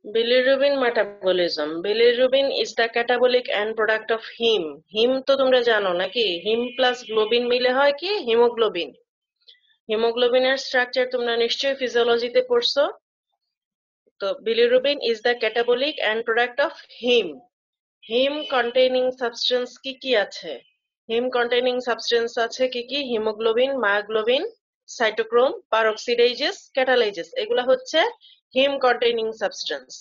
Bilirubin metabolism. Bilirubin is the catabolic end product of heme. Heme তো তোমরা জানো নাকি? Heme plus globin মিলে হয় কি হিমোগ্লোবিন। হিমোগ্লোবিনের স্ট্রাকচার তোমরা নিশ্চয়ই ফিজিওলজিতে পড়ছো। তো bilirubin is the catabolic end product of heme. Heme containing substance কি কি আছে? Heme containing substance আছে কি কি? হিমোগ্লোবিন, মায়োগ্লোবিন, সাইটোক্রোম, পারঅক্সিডেজেস, ক্যাটালাইজেস, এগুলা হচ্ছে heme containing substance.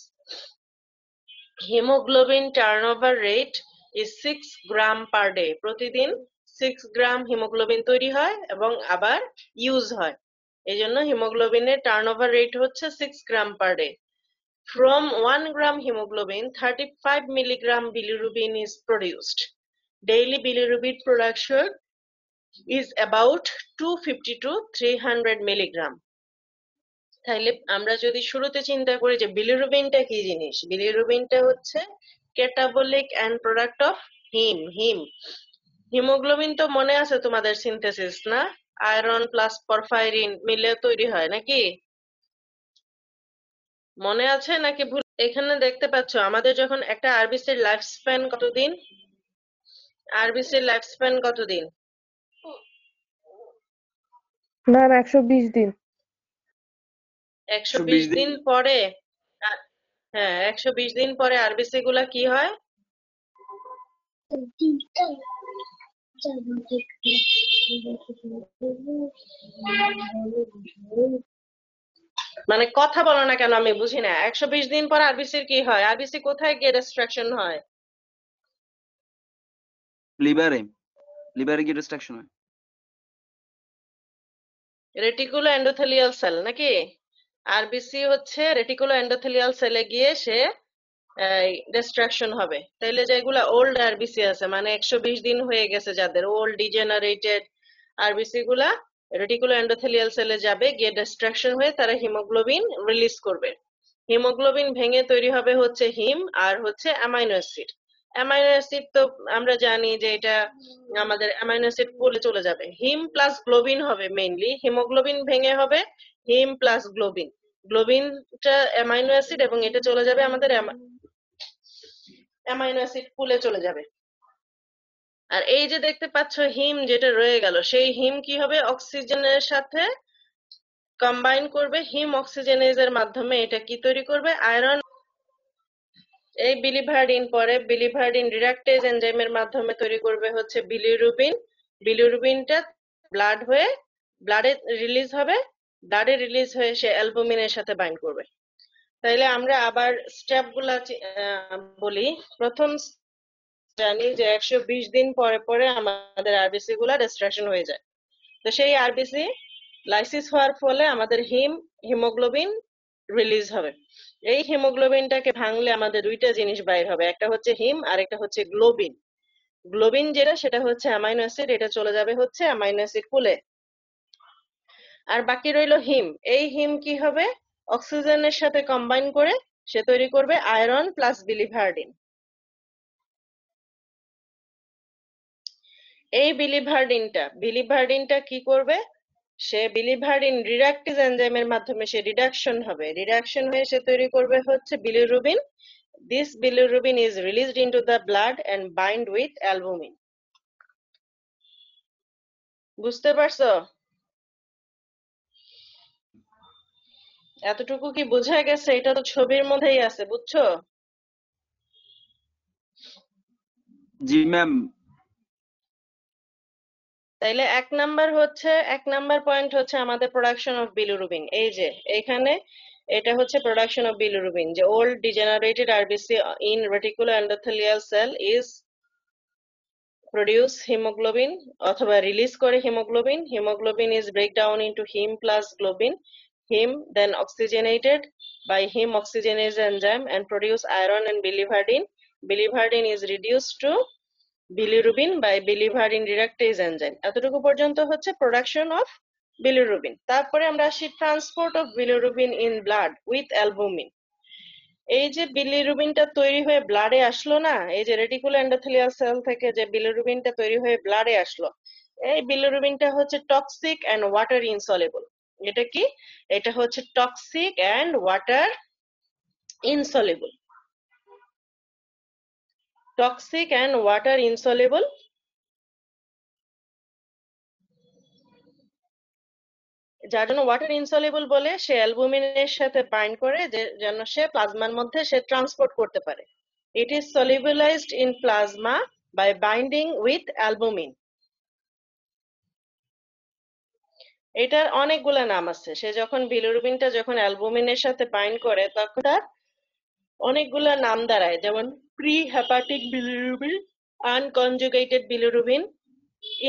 Hemoglobin turnover rate is 6 gram per day. প্রতিদিন 6 গ্রাম হিমোগ্লোবিন তৈরি হয় এবং আবার ইউজ হয়। এই জন্য হিমোগ্লোবিনের টার্নওভার রেট হচ্ছে 6 গ্রাম per day. From 1 gram hemoglobin, 35 milligram bilirubin is produced. Daily bilirubin production is about 250 to 300 milligram. তাহলে আমরা যদি শুরুতে চিন্তা করি যে বিলিরুবিনটা কি জিনিস, বিলিরুবিনটা হচ্ছে catabolic and product of him. Haemoglobin তো মনে আছে তোমাদের সিনথেসিস না? আয়রন প্লাস পরফাইরিন মিলে তৈরি হয় নাকি? মনে আছে নাকি ভুল? এখানে দেখতে পাচ্ছ আমাদের যখন একটা আরবিসির লাইফ স্প্যান কতদিন? আরবিসির লাইফ স্প্যান কতদিন? ম্যাম 120 দিন। 120 দিন পরে, হ্যাঁ 120 দিন পরে আরবিসি গুলা কি হয়? মানে কথা বলো না কেন, আমি বুঝি না। 120 দিন পর আরবিসির কি হয়? আরবিসি কোথায় গিয়ে ডিস্ট্রাকশন হয়? লিভারে গিয়ে ডিস্ট্রাকশন হয়। রেটিকুলো এন্ডোথেলিয়াল সেল নাকি? আরবিসি হচ্ছে রেটিকুলো এন্ডোথেলিয়াল সেলে গিয়ে সে ডিস্ট্রাকশন হবে। তাইলে যেগুলা ওল্ড আরবিসি আছে, মানে 120 দিন হয়ে গেছে যাদের, ওল্ড ডিজেনারেটেড আরবিসি গুলা রেটিকুলো এন্ডোথেলিয়াল সেলে যাবে, গিয়ে ডিস্ট্রাকশন হয়ে তারা হিমোগ্লোবিন রিলিজ করবে। হিমোগ্লোবিন ভেঙে তৈরি হবে হচ্ছে হিম আর হচ্ছে অ্যামাইনো অ্যাসিড। অ্যামাইনো অ্যাসিড তো আমরা জানি যে এটা আমাদের অ্যামাইনো অ্যাসিড পুলে চলে যাবে। হিম প্লাস গ্লোবিন হবে মেইনলি, হিমোগ্লোবিন ভেঙে হবে হিম প্লাস গ্লোবিন। গ্লোবিনটা অ্যামাইনো অ্যাসিড এবং এটা চলে যাবে আমাদের অ্যামাইনো অ্যাসিড পুলে চলে যাবে। আর এই যে দেখতে পাচ্ছ হিম যেটা রয়ে গেল, সেই হিম কি হবে? অক্সিজেনের সাথে কম্বাইন করবে, হিম অক্সিজেনেজের মাধ্যমে এটা কি তৈরি করবে? আয়রন। এই বিলিভার্ডিন পরে বিলিভার্ডিন রিডাকটেজ এনজাইমের মাধ্যমে তৈরি করবে হচ্ছে বিলিরুবিন। বিলিরুবিনটা ব্লাড হয়ে ব্লাডে রিলিজ হবে, ব্লাডে রিলিজ হয়ে সে অ্যালবুমিনের সাথে বাইন্ড করবে। তাইলে আমরা আবার স্টেপ গুলা বলি। প্রথম জানি যে 120 দিন পরে পরে আমাদের আরবিসি গুলা ডিস্ট্রাকশন হয়ে যায়। তো সেই আরবিসি লাইসিস হওয়ার ফলে আমাদের হিমোগ্লোবিন রিলিজ হবে। এই হিমোগ্লোবিনটাকে ভাঙলে আমাদের দুইটা জিনিস বাইর হবে, একটা হচ্ছে হিম আর একটা হচ্ছে গ্লোবিন। গ্লোবিন যেটা সেটা হচ্ছে অ্যামাইনো অ্যাসিড, এটা চলে যাবে হচ্ছে অ্যামাইনো অ্যাসিড পুলে। আর বাকি রইল হিম। এই হিম কি হবে? অক্সিজেনের সাথে কম্বাইন করে সে তৈরি করবে আয়রন প্লাস বিলিভার্ডিন। এই বিলিভার্ডিনটা কি করবে? সে বিলিভার্ডিন রিডাকটেজ এনজাইমের মাধ্যমে সে রিডাকশন হবে, রিডাকশন হয়ে সে তৈরি করবে হচ্ছে bilirubin. This bilirubin is released into the blood and bind with albumin. বুঝতে পারছো? এতটুকু কি বোঝা গেছে? এটা তো ছবির মধ্যেই আছে, বুঝছো? জি ম্যাম। তাইলে এক নাম্বার পয়েন্ট হচ্ছে আমাদের প্রোডাকশন অফ বিলিরুবিন। এই যে এখানে এটা হচ্ছে প্রোডাকশন অফ বিলিরুবিন, যে old degenerated RBC in reticuloendothelial cell is produce haemoglobin অথবা রিলিজ করে haemoglobin. Haemoglobin is break down into haem plus globin, haem then oxygenated by heme oxygenase enzyme and produce iron and biliverdin. Biliverdin is reduced to bilirubin by biliverdin reductase enzyme. এতটুকু পর্যন্ত হচ্ছে production of bilirubin. তারপরে আমরা আসি transport of bilirubin in blood with albumin. এই যে বিলিরুবিনটা তৈরি হয়ে ব্লাডে আসলো না, এই যে রেটিকুলো এন্ডোথেলিয়াল সেল থেকে যে বিলিরুবিনটা তৈরি হয়ে ব্লাডে আসলো, এই বিলিরুবিনটা হচ্ছে টক্সিক এন্ড ওয়াটার ইনসলিবল। এটা কি? এটা হচ্ছে toxic and water insoluble. Toxic and water insoluble. যার জন্য ওয়াটার ইনসলিবল বলে সে অ্যালবুমিনের সাথে বাইন্ড করে যেন সে প্লাজমার মধ্যে সে ট্রান্সপোর্ট করতে পারে। It is solubilised in plasma by binding with albumin. এটার অনেকগুলা নাম আছে। সে যখন বিলিরুবিনটা যখন অ্যালবুমিনের সাথে বাইন্ড করে তখন তার অনেকগুলা নাম দাঁড়ায়, যেমন prehepatic bilirubin, unconjugated bilirubin,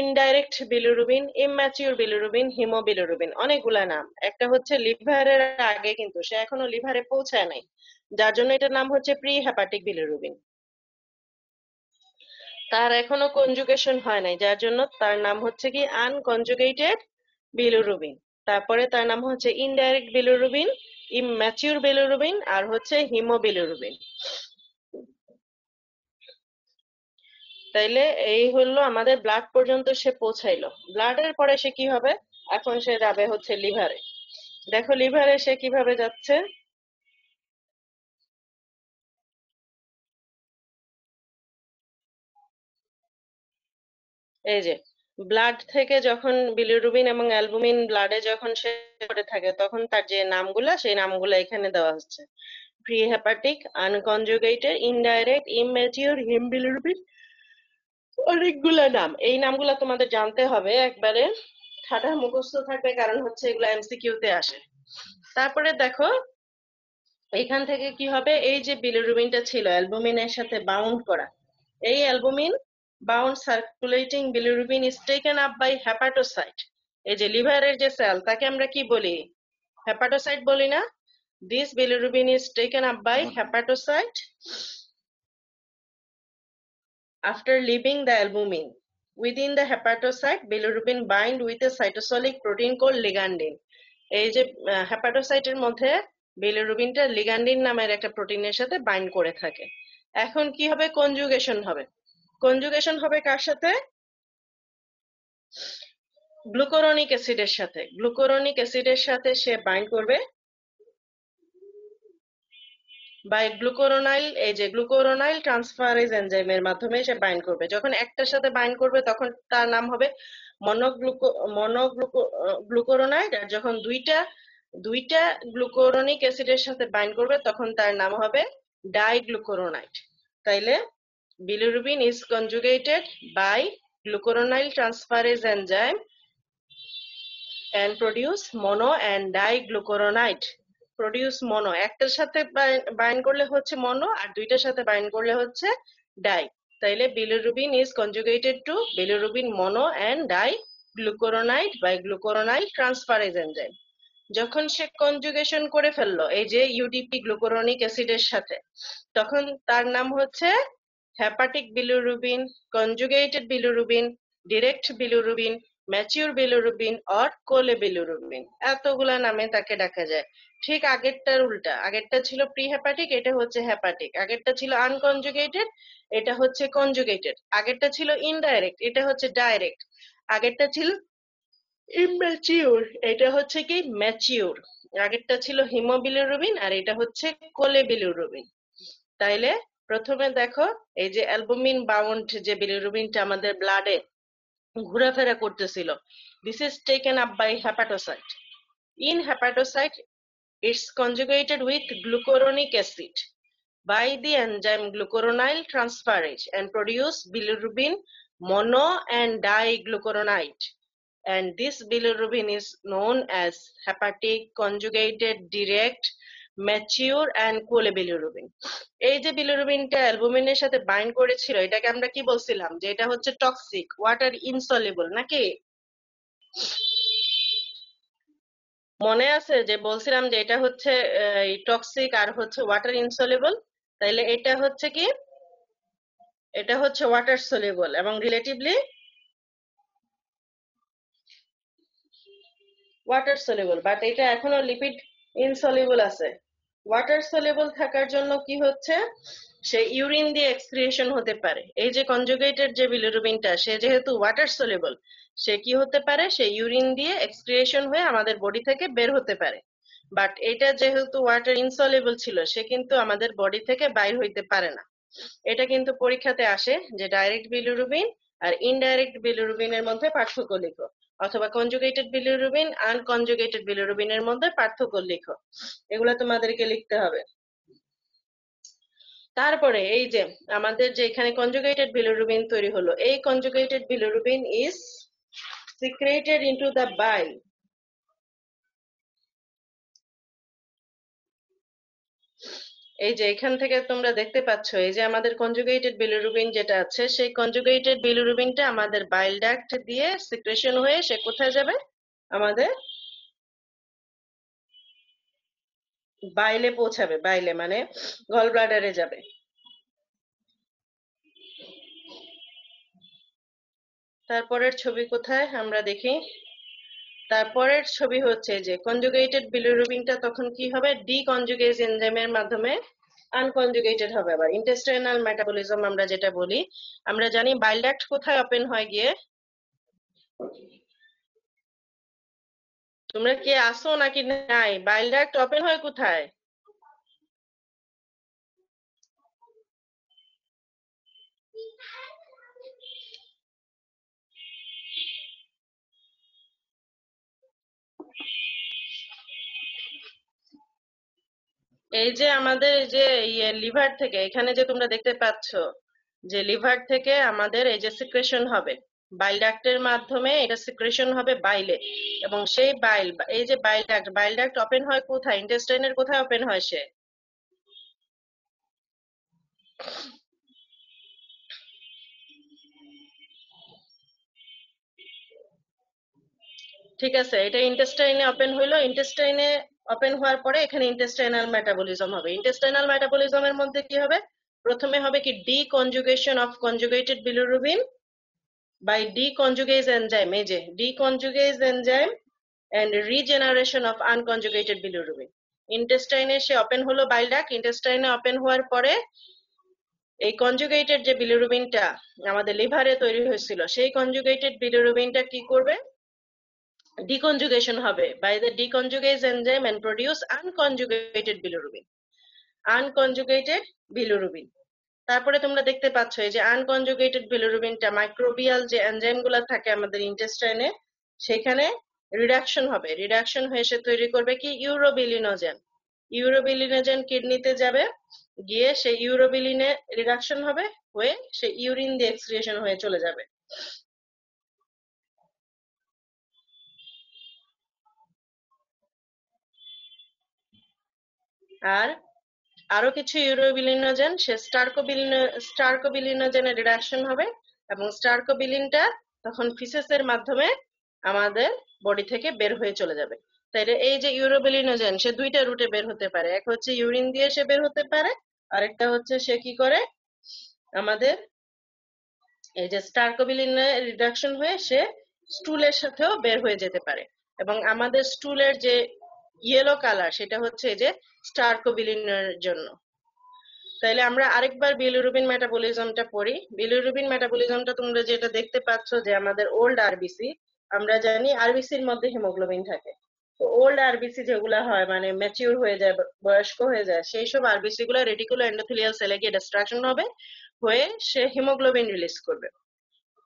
indirect bilirubin, immature bilirubin, haemobilirubin, অনেকগুলা নাম। একটা হচ্ছে লিভারের আগে, কিন্তু সে এখনো লিভারে পৌঁছায় নাই, যার জন্য এটার নাম হচ্ছে প্রি হেপাটিক বিলিরুবিন। তার এখনো কনজুগেশন হয় নাই, যার জন্য তার নাম হচ্ছে কি আনকনজুগেটেড বিলিরুবিন। তারপরে তার নাম হচ্ছে ইনডাইরেক্ট বিলিরুবিন, ইম্যাচিউর বিলিরুবিন, আর হচ্ছে হিমোবিলিরুবিন। তাইলে এই হলো আমাদের ব্লাড পর্যন্ত সে পৌঁছাইলো। ব্লাডের পরে সে কি হবে? এখন সে যাবে হচ্ছে লিভারে। দেখো লিভারে সে কিভাবে যাচ্ছে। এই যে ব্লাড থেকে যখন বিলিরুবিন এবং অ্যালবুমিন ব্লাডে যখন সে করে থাকে তখন তার যে নামগুলা, সেই নামগুলা এখানে দেওয়া হচ্ছে। প্রি হেপাটিক, আনকনজুগেটেড, ইনডাইরেক্ট, ইমম্যাচিউর, হিমোবিলিরুবিন, অনেকগুলা নাম। এই নামগুলা তোমাদের জানতে হবে, একবারে খাতা মুখস্থ থাকবে, কারণ হচ্ছে এগুলা এমসিকিউ তে আসে। তারপরে দেখো এখান থেকে কি হবে, এই যে বিলিরুবিনটা ছিল অ্যালবুমিনের সাথে বাউন্ড করা, এই albumin bound circulating bilirubin is taken up by hepatocyte. এই যে লিভারের যে সেল, তাকে আমরা কি বলি? হেপাটোসাইট বলি না? This bilirubin is taken up by hepatocyte after leaving the albumin. Within the hepatocyte, bilirubin bind with a cytosolic protein called ligandin. এই যে হেপাটোসাইটের মধ্যে বিলিরুবিনটা লিগান্ডিন নামের একটা প্রোটিনের সাথে বাইন্ড করে থাকে। এখন কি হবে? কনজুগেশন হবে। কনজুগেশন হবে কার সাথে? গ্লুকুরোনিক অ্যাসিডের সাথে। গ্লুকুরোনিক অ্যাসিডের সাথে সে বাইন্ড করবে বাই গ্লুকুরোনাইল, এই যে গ্লুকুরোনাইল ট্রান্সফারেজ এনজাইমের মাধ্যমে সে বাইন্ড করবে। যখন একটার সাথে বাইন্ড করবে তখন তার নাম হবে মনোগ্লুকুরোনাইড, আর যখন দুইটা গ্লুকুরোনিক অ্যাসিডের সাথে বাইন্ড করবে তখন তার নাম হবে ডাইগ্লুকুরোনাইড। তাইলে bilirubin is conjugated by glucuronide transferase enzyme and produce mono and diglucuronide. Produce mono, একটার সাথে বাইন্ড করলে হচ্ছে মনো, আর দুইটার সাথে বাইন্ড করলে হচ্ছে ডাই। তাইলে bilirubin is conjugated to bilirubin mono and diglucuronide by glucuronyl transferase enzyme. যখন সে কনজুগেশন করে ফেললো এই যে ইউডিপি গ্লুকুরোনিক অ্যাসিডের সাথে, তখন তার নাম হচ্ছে hepatic bilirubin, conjugated bilirubin, direct bilirubin, mature bilirubin or কোলে বিলিরুবিন, এতগুলা নামে তাকে ডাকা যায়। ঠিক আগেরটার উল্টা, আগেরটা ছিল প্রি হেপাটিক, এটা হচ্ছে হেপাটিক। আগেরটা ছিল আনকনজুগেটেড, এটা হচ্ছে কনজুগেটেড। আগেরটা ছিল ইনডাইরেক্ট, এটা হচ্ছে ডাইরেক্ট। আগেরটা ছিল ইম্যাচিউর, এটা হচ্ছে কি ম্যাচিউর। আগেরটা ছিল হিমোবিলিরুবিন, আর এটা হচ্ছে কোলে বিলিরুবিন। তাইলে প্রথমে দেখো এই যে অ্যালবুমিন বাউন্ড যে বিলিরুবিনটা আমাদের ব্লাডে ঘোরাফেরা করতেছিল, this is taken up by hepatocyte. In hepatocyte it's conjugated with glucuronic acid by the enzyme glucuronyl transferase and produce bilirubin mono and diglucuronide, and this bilirubin is known as hepatic, conjugated, direct, mature and colebilirubin. এই যে বিলিরুবিনটা অ্যালবুমিনের সাথে bind করেছিল, এটাকে আমরা কি বলছিলাম? যে এটা হচ্ছে টক্সিক, ওয়াটার ইনসলিবল, নাকি? মনে আছে যে বলছিলাম যে এটা হচ্ছে টক্সিক আর হচ্ছে ওয়াটার ইনসলিবল। তাইলে এটা হচ্ছে কি? এটা হচ্ছে ওয়াটার সলিবল এবং রিলেটিভলি ওয়াটার সলিবল, বাট এটা এখনো লিপিড ইনসলিবল আছে। ওয়াটার সলিবল থাকার জন্য কি হচ্ছে? সে ইউরিন দিয়ে এক্সক্রিয়েশন হতে পারে। এই যে কনজুগেটেড যে বিলিরুবিনটা, সে যেহেতু ওয়াটার সলিবল, সে কি হতে পারে? সে ইউরিন দিয়ে এক্সক্রিয়েশন হয়ে আমাদের বডি থেকে বের হতে পারে। বাট এটা যেহেতু ওয়াটার ইনসলিবল ছিল, সে কিন্তু আমাদের বডি থেকে বাইর হইতে পারে না। এটা কিন্তু পরীক্ষাতে আসে যে ডাইরেক্ট বিলিরুবিন আর ইনডাইরেক্ট বিলিরুবিনের মধ্যে পার্থক্য লিখো, অথবা কনজুগেটেড বিলিরুবিন আনকনজুগেটেড বিলিরুবিনের মধ্যে পার্থক্য লিখো। এগুলো তোমাদেরকে লিখতে হবে। তারপরে এই যে আমাদের যে এখানে কনজুগেটেড বিলিরুবিন তৈরি হলো, এই conjugated bilirubin is secreted into the bile. এই যে এখান থেকে তোমরা দেখতে পাচ্ছ, এই যে আমাদের কনজুগেটেড বিলিরুবিন যেটা আছে, সেই কনজুগেটেড বিলিরুবিনটা আমাদের বাইল ডাক্ট দিয়ে সিক্রেশন হয়ে সে কোথায় যাবে? আমাদের বাইলে পৌঁছাবে। বাইলে মানে গল ব্লাডারে যাবে। তারপরের ছবি কোথায় আমরা দেখি। তারপরের ছবি হচ্ছে যে কনজুগেটেড বিলিরুবিনটা তখন কি হবে? ডিকনজুগেজ এনজাইমের মাধ্যমে আনকনজুগেটেড হবে। আবার ইন্টেস্টাইনাল মেটাবলিজম আমরা যেটা বলি, আমরা জানি বাইল ডাক্ট কোথায় ওপেন হয় গিয়ে? তোমরা কি আসো নাকি নাই? বাইল ডাক্ট ওপেন হয় কোথায়? এই যে আমাদের যে লিভার থেকে, এখানে যে তোমরা দেখতে পাচ্ছ যে লিভার থেকে আমাদের এই যে সিক্রেশন হবে বাইল ডাক্টের মাধ্যমে, এটা সিক্রেশন হবে বাইলে। এবং সেই বাইল, এই যে বাইল ডাক্ট ওপেন হয় কোথায়? ইন্টেস্টাইনের কোথায় ওপেন হয় সে? ঠিক আছে, এটা ইন্টেস্টাইনে ওপেন হইলো। ইন্টেস্টাইনে ওপেন হওয়ার পরে এখানে ইন্টেস্টাইনাল মেটাবলিজম হবে। ইন্টেস্টাইনাল মেটাবলিজমের মধ্যে কি হবে? প্রথমে হবে কি deconjugation of conjugated bilirubin by deconjugase enzyme, এই যে deconjugase enzyme and regeneration of unconjugated bilirubin. ইন্টেস্টাইনে সে ওপেন হলো বাইল ডাক্ট। ইন্টেস্টাইনে ওপেন হওয়ার পরে এই কনজুগেটেড যে বিলিরুবিনটা আমাদের লিভারে তৈরি হয়েছিল, সেই কনজুগেটেড বিলিরুবিনটা কি করবে? ডিকনজুগেশন হবে by the deconjugase enzyme and produce unconjugated bilirubin. Unconjugated bilirubin. তারপরে তোমরা দেখতে পাচ্ছ এই যে আনকনজুগেটেড বিলিরুবিনটা মাইক্রোবিয়াল যে এনজাইম গুলা থাকে আমাদের ইন্টেস্টাইনে, সেখানে রিডাকশন হবে। রিডাকশন হয়ে সে তৈরি করবে কি? ইউরোবিলিনোজেন। ইউরোবিলিনোজেন কিডনিতে যাবে, গিয়ে সেই ইউরোবিলিনে রিডাকশন হবে, হয়ে সে ইউরিন দিয়ে এক্সক্রিয়েশন হয়ে চলে যাবে। আর আরো কিছু ইউরোবিলিনোজেন সে স্টার্কোবিলিনোজেনের রিডাকশন হবে, এবং স্টার্কোবিলিনটা তখন ফিসেসের মাধ্যমে আমাদের বডি থেকে বের হয়ে চলে যাবে। তাই এই যে ইউরোবিলিনোজেন সে দুইটা রুটে বের হতে পারে। এক হচ্ছে ইউরিন দিয়ে সে বের হতে পারে, আরেকটা হচ্ছে সে কি করে? আমাদের এই যে স্টার্কোবিলিনে রিডাকশন হয়ে সে স্টুলের সাথেও বের হয়ে যেতে পারে। এবং আমাদের স্টুলের যে ইয়েলো কালার, সেটা হচ্ছে যে স্টার্কোবিলিনের জন্য। তাইলে আমরা আরেকবার বিলিরুবিন মেটাবলিজমটা পড়ি। বিলিরুবিন মেটাবলিজমটা তোমরা যেটা দেখতে পাচ্ছ যে আমাদের ওল্ড আরবিসি, আমরা জানি আরবিসির মধ্যে হিমোগ্লোবিন থাকে। তো ওল্ড আরবিসি যেগুলা হয় মানে ম্যাচিউর হয়ে যায়, বয়স্ক হয়ে যায়, সেই সব আরবিসি গুলা রেটিকুলো এন্ডোথেলিয়াল সেলে গিয়ে ডিস্ট্রাকশন হবে, হয়ে সে হিমোগ্লোবিন রিলিজ করবে।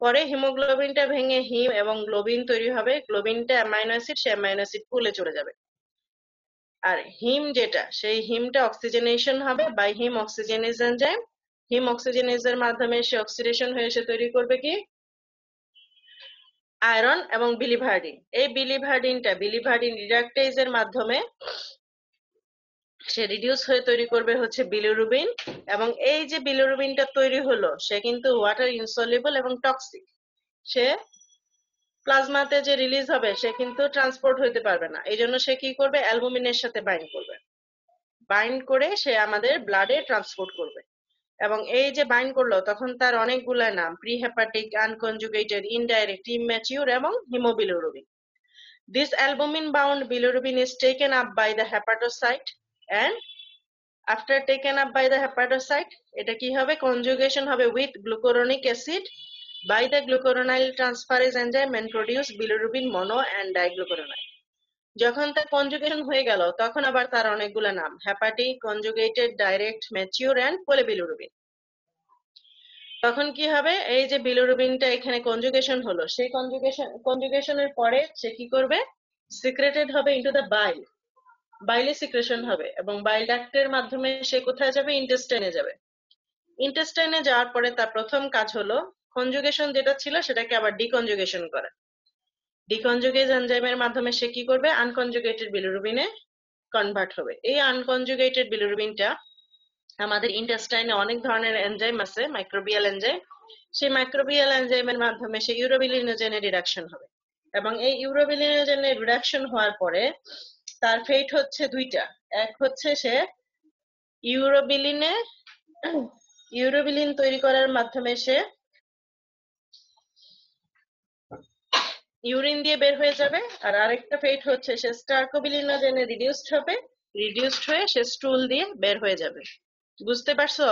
পরে হিমোগ্লোবিনটা ভেঙে হিম এবং গ্লোবিন তৈরি হবে। গ্লোবিনটা অ্যামাইনো অ্যাসিড, সে অ্যামাইনো অ্যাসিড পুলে চলে যাবে। আর হিম যেটা, সেই হিমটা অক্সিজেনেশন হবে বাই হিম অক্সিজেনেজ এনজাইম। হিম অক্সিজেনেজের মাধ্যমে সে অক্সিডেশন হয়ে সে তৈরি করবে কি? আয়রন এবং বিলিভার্ডিন। এই বিলিভার্ডিন রিডাকটেজের মাধ্যমে সে রিডিউস হয়ে তৈরি করবে হচ্ছে বিলিরুবিন। এবং এই যে বিলিরুবিনটা তৈরি হলো, সে কিন্তু ওয়াটার ইনসলিবল এবং টক্সিক। সে প্লাজমাতে যে রিলিজ হবে সে কিন্তু ট্রান্সপোর্ট হইতে পারবে না। এই জন্য সে কি করবে? অ্যালবুমিনের সাথে বাইন্ড করবে। বাইন্ড করে সে আমাদের ব্লাডে ট্রান্সপোর্ট করবে। এবং এই যে বাইন্ড করলো, তখন তার অনেকগুলা নাম, প্রি হেপাটিক, আনকনজুগেটেড, ইনডাইরেক্ট, ইমম্যাচিউর এবং হিমোবিলিরুবিন। This albumin-bound bilirubin is taken up by the hepatocyte, and after taken up by the hepatocyte, এটা কি হবে? Conjugation হবে with glucuronic acid by the glucuronide transferase enzyme and produce bilirubin mono and diglucuronide. যখন তার conjugation হয়ে গেল তখন আবার তার অনেকগুলো নাম, hepatic, conjugated, direct, mature and polybilirubin. তখন কি হবে, এই যে বিলিরুবিনটা এখানে কনজুগেশন হলো, সেই কনজুগেশনের পরে সে কি করবে, সিক্রেটেড হবে ইনটু দ্য বাইল, বাইলে সিক্রেশন হবে এবং বাইল ডাক্টের মাধ্যমে সে কোথায় যাবে, ইন্টেস্টাইনে যাবে। ইন্টেস্টাইনে যাওয়ার পরে তার প্রথম কাজ হলো কনজুগেশন যেটা ছিল সেটাকে আবার ডিকনজুগেশন করা। ডিকনজুগেজ এনজাইমের মাধ্যমে সে কি করবে, আনকনজুগেটেড বিলিরুবিনে কনভার্ট হবে। এই আনকনজুগেটেড বিলিরুবিনটা আমাদের ইন্টেস্টাইনে অনেক ধরনের এনজাইম আছে, মাইক্রোবিয়াল এনজাইম, সেই মাইক্রোবিয়াল এনজাইমের মাধ্যমে সেই ইউরোবিলিনোজেনে রিডাকশন হবে এবং এই ইউরোবিলিনোজেনে রিডাকশন হওয়ার পরে তার ফেট হচ্ছে দুইটা। এক হচ্ছে সে ইউরোবিলিন তৈরি করার মাধ্যমে সে ইউরিন দিয়ে বের হয়ে যাবে, আর আরেকটা ফেট হচ্ছে সে স্টার্কোবিলিনোজেনে রিডিউসড হবে, রিডিউসড হয়ে সে স্টুল দিয়ে বের হয়ে যাবে। বুঝতে পারছো?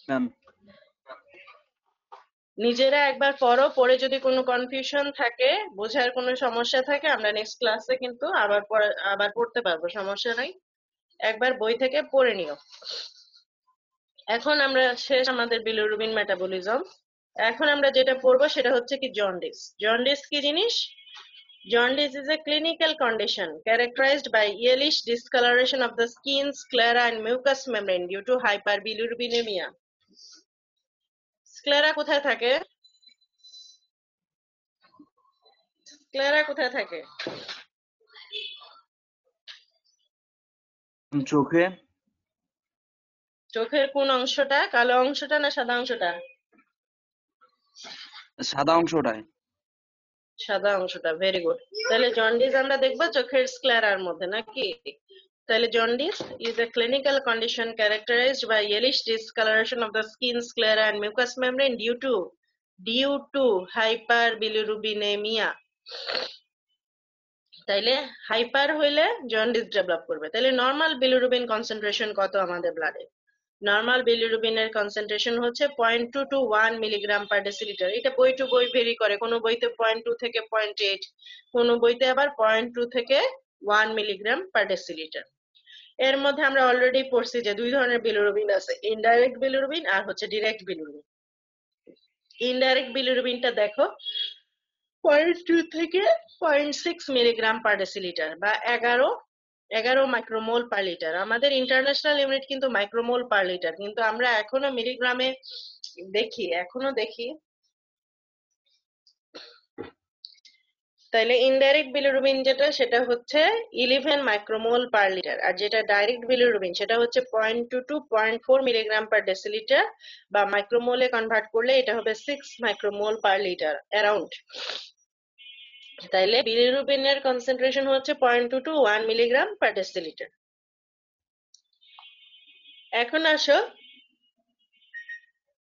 ম্যাম নিজেরা একবার পড়ো, পড়ে যদি কোনো কনফিউশন থাকে, বোঝার কোনো সমস্যা থাকে, আমরা নেক্সট ক্লাসে কিন্তু আবার পড়তে পারবো, সমস্যা নাই। একবার বই থেকে পড়ে নিও। এখন আমরা শেষ আমাদের বিলিরুবিন মেটাবলিজম। এখন আমরা যেটা পড়বো সেটা হচ্ছে কি জন্ডিস। জন্ডিস কি জিনিস? Jaundice is a clinical condition characterized by yellowish discoloration of the skin, sclera, and mucous membrane due to hyperbilirubinemia. Sclera কোথায় থাকে? স্ক্লেরা কোথায় থাকে? চোখে। চোখের কোন অংশটা, কালো অংশটা না সাদা অংশটা? সাদা অংশটায়। সাদা অংশটা, ভেরি গুড। তাহলে জন্ডিস আমরা দেখবো চোখের স্ক্লেরার মধ্যে নাকি? তাহলে jaundice is a clinical condition characterized by yellowish discoloration of the skin, sclera, and mucous membrane due to hyperbilirubinemia. তাইলে হাইপার হইলে জন্ডিস ডেভেলপ করবে। তাহলে নর্মাল বিলিরুবিন কনসেন্ট্রেশন কত আমাদের ব্লাডে? নর্মাল বিলিরুবিনের কনসেন্ট্রেশন হচ্ছে 0.2 to 1 মিলিগ্রাম পার ডেসিলিটার। এটা বই two বই ভেরি করে, কোনো বইতে 0.2 থেকে 0.8, কোনো বইতে আবার 0.2 থেকে 1 মিলিগ্রাম পার ডেসিলিটার। এর মধ্যে আমরা অলরেডি পড়ছি যে দুই ধরনের বিলিরুবিন আছে, ইনডাইরেক্ট বিলিরুবিন আর হচ্ছে ডিরেক্ট বিলিরুবিন। ইনডাইরেক্ট বিলিরুবিনটা দেখো 0.2 থেকে 0.6 মিলিগ্রাম পার ডেসিলিটার বা 11 মাইক্রোমোল পার লিটার। আমাদের ইন্টারন্যাশনাল ইউনিট কিন্তু মাইক্রোমোল পার লিটার, কিন্তু আমরা এখনো মিলিগ্রামে দেখি। তাইলে ইনডাইরেক্ট বিলিরুবিন যেটা সেটা হচ্ছে 11 মাইক্রোমোল পার লিটার, আর যেটা ডাইরেক্ট বিলিরুবিন সেটা হচ্ছে 0.2 to 0.4 মিলিগ্রাম পার ডেসিলিটার বা মাইক্রোমোলে কনভার্ট করলে এটা হবে 6 মাইক্রোমোল পার লিটার অ্যারাউন্ড। তাইলে বিলিরুবিনের কনসেন্ট্রেশন হচ্ছে 0.2 to 1 মিলিগ্রাম পার ডেসিলিটার। এখন আসো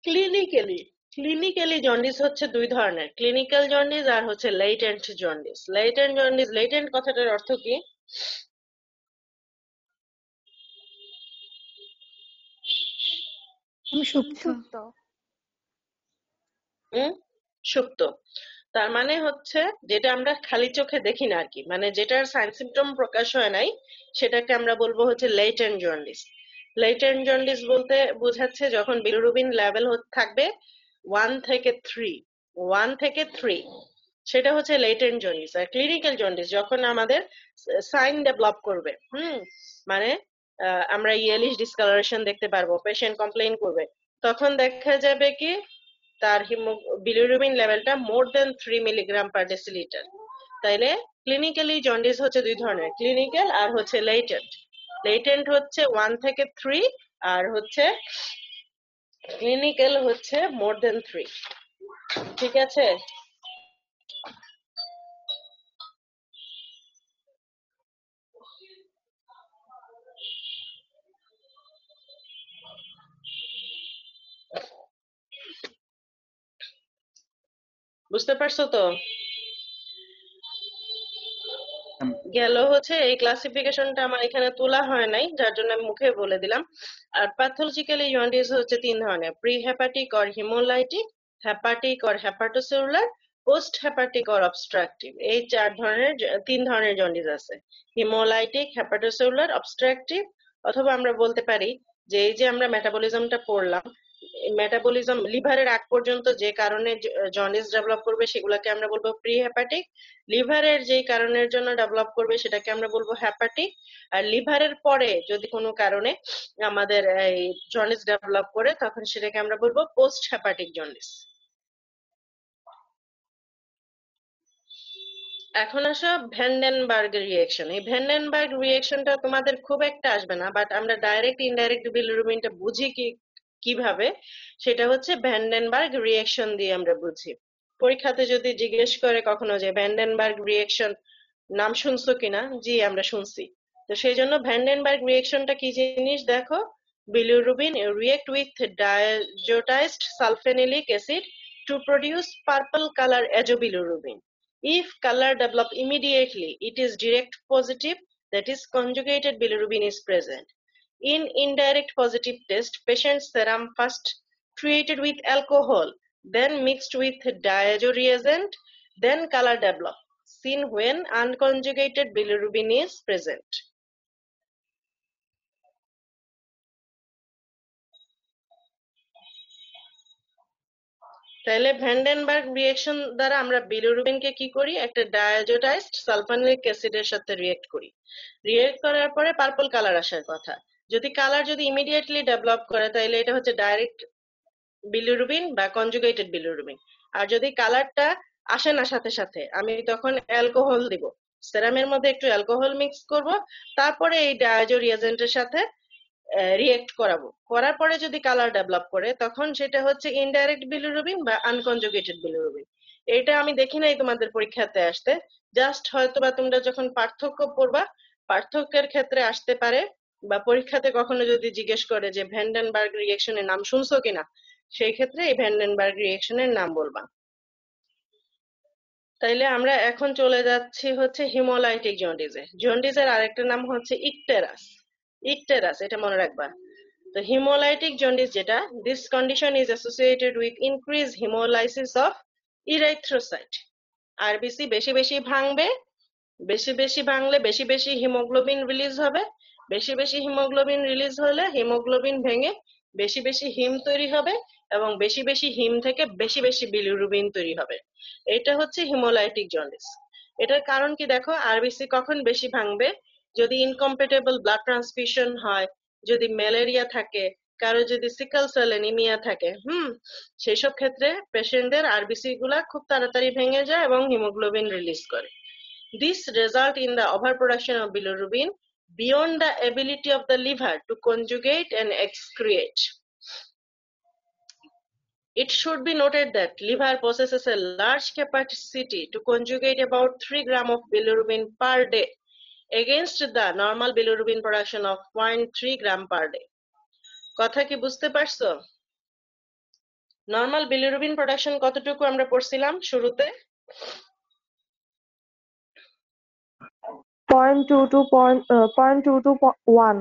ক্লিনিক্যালি জন্ডিস হচ্ছে দুই ধরনের, ক্লিনিক্যাল জন্ডিস আর হচ্ছে লেটেন্ট জন্ডিস। লেটেন্ট কথাটার অর্থ কি? সুপ্ত। সুপ্ত। তার মানে হচ্ছে যেটা আমরা খালি চোখে দেখি না আর কি, মানে যেটার সাইন সিমটম প্রকাশ হয় নাই সেটাকে আমরা বলবো হচ্ছে লেটেন্ট জন্ডিস। লেটেন্ট জন্ডিস বলতে বোঝাচ্ছে যখন বিলিরুবিন লেভেল থাকবে 1 থেকে 3, সেটা হচ্ছে লেটেন্ট জন্ডিস। আর ক্লিনিক্যাল জন্ডিস যখন আমাদের সাইন ডেভেলপ করবে, মানে আমরা ইয়েলিশ ডিসকালারেশন দেখতে পারবো, পেশেন্ট কমপ্লেইন করবে, তখন দেখা যাবে কি তার বিলিরুবিন লেভেলটা মোর দেন 3 মিলিগ্রাম পার ডেসিলিটার। তাইলে ক্লিনিক্যালি জন্ডিস হচ্ছে দুই ধরনের, ক্লিনিক্যাল আর হচ্ছে লেটেন্ট। লেটেন্ট হচ্ছে 1 থেকে 3 আর হচ্ছে ক্লিনিক্যাল হচ্ছে মোর দেন 3। ঠিক আছে? বুঝতে পারছো তো? গেল হচ্ছে এই ক্লাসিফিকেশনটা আমার এখানে তোলা হয় নাই, যার জন্য আমি মুখে বলে দিলাম। আর প্যাথোলজিক্যালি জন্ডিস হচ্ছে তিন ধরনের, pre hepatic or haemolytic hepatic or hepatocellular, post hepatic or obstructive. এই তিন ধরনের জন্ডিস আছে, হিমোলাইটিক, হেপাটোসেলুলার, অবস্ট্রাকটিভ। অথবা আমরা বলতে পারি যে এই যে আমরা মেটাবলিজমটা পড়লাম, মেটাবলিজম লিভারের আগ পর্যন্ত যে কারণে জন্ডিস ডেভেলপ করবে সেগুলোকে আমরা বলবো প্রি হেপাটিক। লিভারের যে কারণের জন্য ডেভেলপ করবে সেটাকে আমরা বলবো হেপাটিক। আর লিভারের পরে যদি কোনো কারণে আমাদের এই জন্ডিস ডেভেলপ করে তখন সেটাকে আমরা বলবো পোস্ট হেপাটিক জন্ডিস। এখন আসো ভ্যান্ডেনবার্গ রিঅ্যাকশন। এই ভ্যান্ডেনবার্গ রিঅ্যাকশনটা তোমাদের খুব একটা আসবে না, বাট আমরা ডাইরেক্ট ইনডাইরেক্ট বিলিরুবিনটা বুঝি কিভাবে, সেটা হচ্ছে ভ্যান্ডেনবার্গ রিঅ্যাকশন দিয়ে আমরা বুঝি। পরীক্ষাতে যদি জিজ্ঞেস করে কখনো যে ভ্যান্ডেনবার্গ রিঅ্যাকশন নাম শুনছো কিনা, জি আমরা শুনছি। তো সেই জন্য ভ্যান্ডেনবার্গ রিঅ্যাকশনটা কি জিনিস দেখো, bilirubin react with diazotized sulfonylic acid to produce purple color azobilirubin. If color develop immediately, it is direct positive, that is conjugated bilirubin is present. In indirect positive test, patient's serum first treated with alcohol, then mixed with diazo reagent, then color develop, seen when unconjugated bilirubin is present. তাহলে ভ্যান্ডেনবার্গ reaction দ্বারা আমরা বিলিরুবিনকে কি করি, একটা ডায়াজোটাইজড সালফানিক অ্যাসিডের সাথে react করি। React করার পরে পার্পল কালার আসার কথা। যদি ইমিডিয়েটলি ডেভেলপ করে তাহলে এটা হচ্ছে ডাইরেক্ট বিলিরুবিন বা কনজুগেটেড বিলিরুবিন। আর যদি কালারটা আসে না সাথে সাথে, আমি তখন অ্যালকোহল দিব, সেরামের মধ্যে একটু অ্যালকোহল মিক্স করব, তারপরে এই ডায়াজো রিয়েজেন্টের সাথে রিয়েক্ট করাবো। করার পরে যদি কালার ডেভেলপ করে তখন সেটা হচ্ছে ইনডাইরেক্ট বিলিরুবিন বা আনকনজুগেটেড বিলিরুবিন। এটা আমি দেখি নাই তোমাদের পরীক্ষাতে আসতে, জাস্ট হয়তোবা তোমরা যখন পার্থক্য পড়বা পার্থক্যের ক্ষেত্রে আসতে পারে, বা পরীক্ষাতে কখনো যদি জিজ্ঞেস করে যে ভ্যান্ডেনবার্গ রিঅ্যাকশনের নাম শুনছো কিনা, সেই ক্ষেত্রে এই ভ্যান্ডেনবার্গ রিঅ্যাকশনের নাম বলবা। তাইলে আমরা এখন চলে যাচ্ছি হচ্ছে হিমোলাইটিক জন্ডিসে। জন্ডিসের আরেকটা নাম হচ্ছে ইকটেরাস। ইকটেরাস এটা মনে রাখবা। তো হিমোলাইটিক জন্ডিস যেটা, this condition is associated with increase haemolysis of erythrocyte. RBC বেশি বেশি ভাঙবে, বেশি বেশি ভাঙলে বেশি বেশি হিমোগ্লোবিন রিলিজ হবে, বেশি বেশি হিমোগ্লোবিন রিলিজ হলে হিমোগ্লোবিন ভেঙে বেশি বেশি হিম তৈরি হবে, এবং বেশি বেশি হিম থেকে বেশি বেশি বিলিরুবিন তৈরি হবে। এটা হচ্ছে হিমোলাইটিক জন্ডিস। এটার কারণ কি দেখো, আরবিসি কখন বেশি ভাঙবে, যদি ইনকম্প্যাটেবল ব্লাড ট্রান্সফিউশন হয়, যদি ম্যালেরিয়া থাকে, কারো যদি সিকল সেল অ্যানিমিয়া থাকে, সেসব ক্ষেত্রে পেশেন্টদের আরবিসি গুলা খুব তাড়াতাড়ি ভেঙে যায় এবং হিমোগ্লোবিন রিলিজ করে। This result in the overproduction of bilirubin beyond the ability of the liver to conjugate and excrete. It should be noted that liver possesses a large capacity to conjugate about 3 grams of bilirubin per day against the normal bilirubin production of 0.3 gram per day. কথা কি বুঝতে পারছো? Normal bilirubin production কতটুকু আমরা পড়ছিলাম শুরুতে? 0.2 to 1.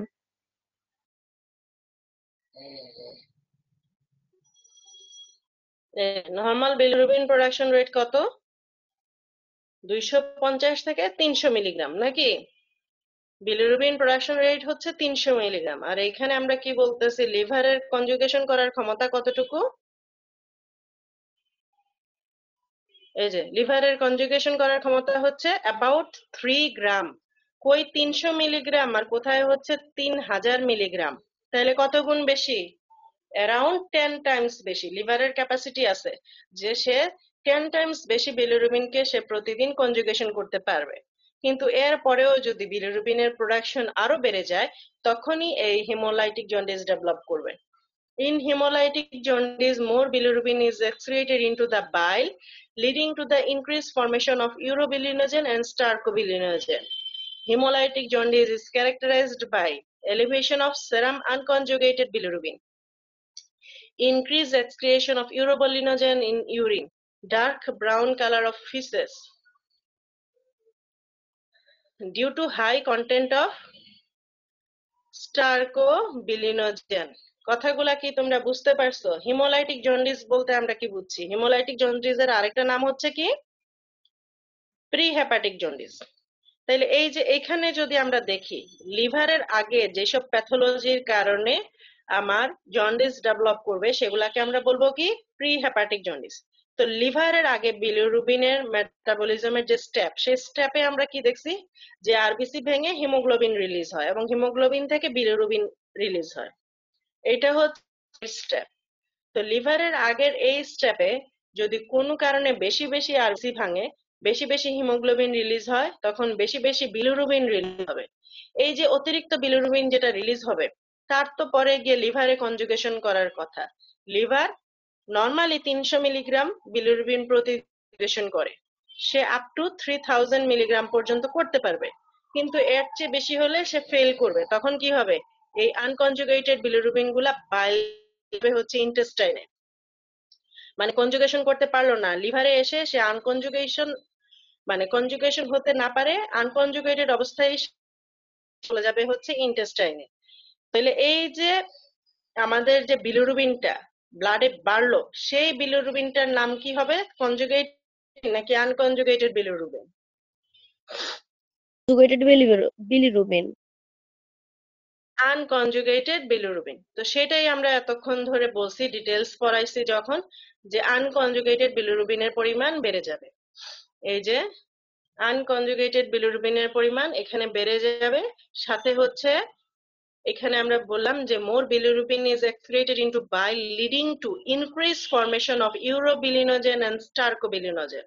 Normal bilirubin production rate কত? 250 থেকে 300 মিলিগ্রাম নাকি? বিলিরুবিন প্রোডাকশন রেট হচ্ছে 300 মিলিগ্রাম। আর এখানে আমরা কি বলতেছি, লিভারের কনজুগেশন করার ক্ষমতা কতটুকু? এই যে লিভারের কনজুগেশন করার ক্ষমতা হচ্ছে অ্যাবাউট 3 গ্রাম। কই 300 মিলিগ্রাম আর কোথায় হচ্ছে 3000 মিলিগ্রাম, তাহলে কত গুণ বেশি? অ্যারাউন্ড 10 টাইমস বেশি লিভারের ক্যাপাসিটি আছে যে সে 10 টাইমস বেশি বিলিরুবিনকে সে প্রতিদিন কনজুগেশন করতে পারবে। কিন্তু এর পরেও যদি বিলিরুবিনের প্রোডাকশন আরো বেড়ে যায় তখনই এই হেমোলাইটিক জন্ডিস ডেভেলপ করবে। In hemolytic jaundice, more bilirubin is excreted into the bile, leading to the increased formation of urobilinogen and stercobilinogen. Hemolytic jaundice is characterized by elevation of serum unconjugated bilirubin, increased excretion of urobilinogen in urine, dark brown color of feces due to high content of stercobilinogen. কথাগুলা কি তোমরা বুঝতে পারছো? Haemolytic jaundice বলতে আমরা কি বুঝছি? Haemolytic জন্ডিসের আরেকটা নাম হচ্ছে কি? Pre hepatic jaundice. তাইলে এই যে এখানে যদি আমরা দেখি লিভারের আগে যেসব প্যাথোলজির কারণে আমার জন্ডিস ডেভেলপ করবে সেগুলাকে আমরা বলবো কি? Pre hepatic jaundice. তো লিভারের আগে বিলিরুবিনের মেটাবলিজমের যে স্টেপ, সেই স্টেপে আমরা কি দেখছি? যে আরবিসি ভেঙে হিমোগ্লোবিন রিলিজ হয় এবং হিমোগ্লোবিন থেকে বিলিরুবিন রিলিজ হয়। এটা হচ্ছে স্টেপ। তো লিভারের আগের এই স্টেপে যদি কোনো কারণে বেশি বেশি আরবিসি ভাঙে, বেশি বেশি হিমোগ্লোবিন রিলিজ হয়, তখন বেশি বেশি বিলিরুবিন রিলিজ হবে। এই যে অতিরিক্ত বিলিরুবিন যেটা রিলিজ হবে, তার তো পরে গিয়ে লিভারে কনজুগেশন করার কথা। লিভার নর্মালি 300 মিলিগ্রাম বিলিরুবিন প্রতিনির্দেশন করে, সে আপ টু 3000 মিলিগ্রাম পর্যন্ত করতে পারবে, কিন্তু এর চেয়ে বেশি হলে সে ফেল করবে। তখন কি হবে? এই আনকনজুগেটেড বিলিরুবিন গুলা বাইরে হচ্ছে ইন্টেস্টাইনে, মানে কনজুগেশন করতে পারলো না, লিভারে এসে সে আনকনজুগেশন মানে কনজুগেশন হতে না পারে, আনকনজুগেটেড অবস্থায় চলে যাবে হচ্ছে ইন্টেস্টাইনে। তাহলে এই যে আমাদের যে বিলিরুবিনটা ব্লাডে বাড়লো, সেই বিলিরুবিনটার নাম কি হবে? কনজুগেট নাকি unconjugated bilirubin? Conjugated bilirubin. Unconjugated bilirubin. তো সেটাই আমরা এতক্ষণ ধরে বলছি, ডিটেলস পড়াইছি যখন, যে আনকনজুগেটেড বিলিরুবিনের পরিমাণ বেড়ে যাবে। এই যে আনকনজুগেটেড বিলিরুবিনের পরিমাণ এখানে বেড়ে যাবে, সাথে হচ্ছে এখানে আমরা বললাম যে মোর bilirubin is excreted into bile leading to increased formation of urobilinogen and stercobilinogen।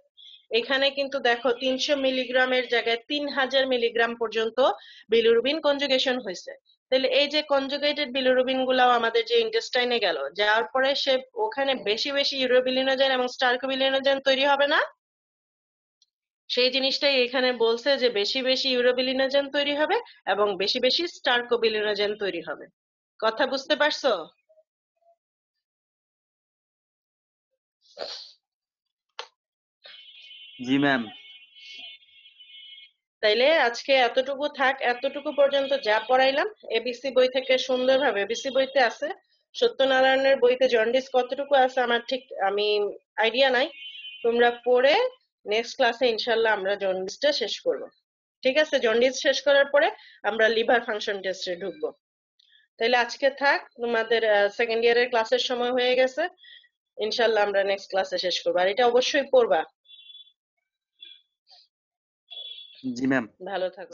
এখানে কিন্তু দেখো 300 মিলিগ্রামের জায়গায় 3000 মিলিগ্রাম পর্যন্ত বিলিরুবিন কনজুগেশন হয়েছে। তাহলে এই যে কনজুগেটেড বিলিরুবিন গুলাও আমাদের যে ইন্টেস্টাইনে গেল, যাওয়ার পরে সে ওখানে বেশি বেশি ইউরোবিলিনোজেন এবং স্টার্কোবিলিনোজেন তৈরি হবে না? সেই জিনিসটাই এখানে বলছে যে বেশি বেশি ইউরোবিলিনোজেন তৈরি হবে এবং বেশি বেশি স্টার্কোবিলিনোজেন তৈরি হবে। কথা বুঝতে পারছো? জি ম্যাম। তাইলে আজকে এতটুকু থাক, এতটুকু পর্যন্ত যা পড়াইলাম এবিসি বই থেকে সুন্দরভাবে, এবিসি বইতে আছে, সত্যনারায়ণের বইতে জন্ডিস কতটুকু আছে আমার ঠিক আমি আইডিয়া নাই। তোমরা পড়ে নেক্সট ক্লাসে ইনশাল্লাহ আমরা জন্ডিসটা শেষ করব। ঠিক আছে? জন্ডিস শেষ করার পরে আমরা লিভার ফাংশন টেস্টে ঢুকবো। তাইলে আজকে থাক, তোমাদের সেকেন্ড ইয়ারের ক্লাসের সময় হয়ে গেছে, ইনশাল্লাহ আমরা নেক্সট ক্লাসে শেষ করবো। আর এটা অবশ্যই পড়বা। জি ম্যাম। ভালো থাকো।